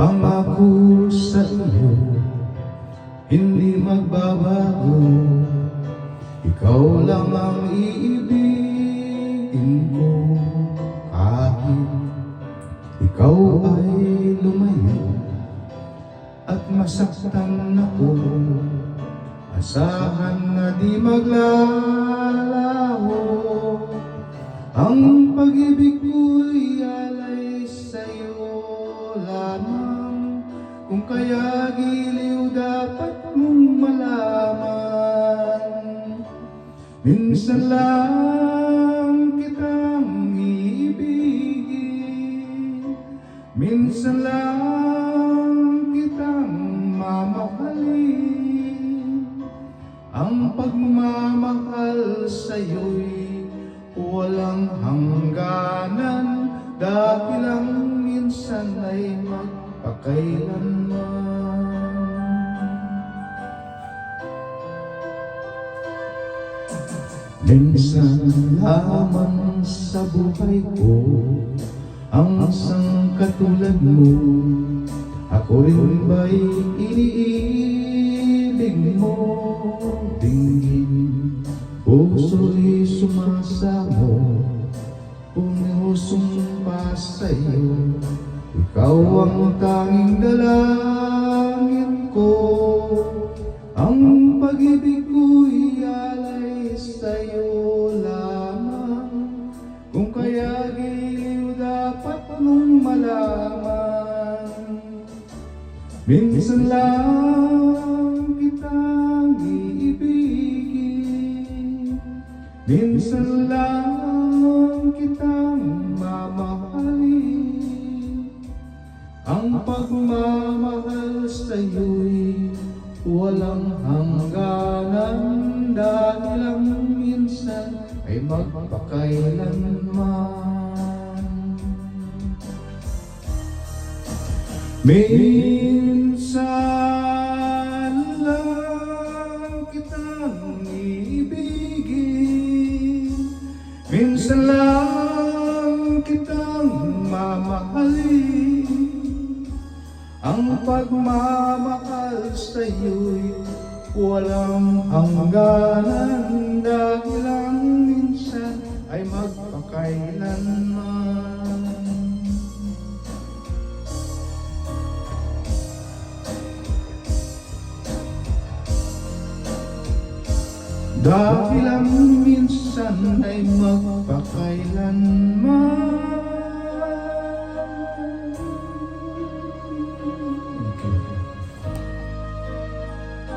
Pangako sa iyo, hindi magbabago. Ikaw lang ang iibigin ko. Kahit ikaw ay lumayo at masaktan ako, asahan na di maglalaho. Ang pag-ibig ko'y alay sa'yo lamang, kung kaya giliw dapat mong malaman. Minsan lang kitang iibigin, minsan lang kitang mamahalin. Ang pagmamahal sa'yo'y walang hangganan, dahil lang minsan ay magpakailanman. Minsan lamang sa buhay ko ang isang katulad mo. Ako rin ba'y iniibig mo? Tingin, puso'y sumasamo, pumusumpa sa'yo. Ikaw ang tanging dalangin ko. Ang pag-ibig ko'y alay sa'yo lamang, kung kaya giliw dapat mong malaman. Minsan lang kitang iibigin, minsan lang kitang mamahalin. Ang pagmamahal sa'yo'y walang hangganan, dahil lang minsan ay magpakailanman. Minsan lang kitang iibigin, minsan lang kitang mamahalin. Ang pagmamahal sa'yo'y walang hangganan, dahil lang minsan ay magpakailanman. Dahil lang minsan ay magpakailanman.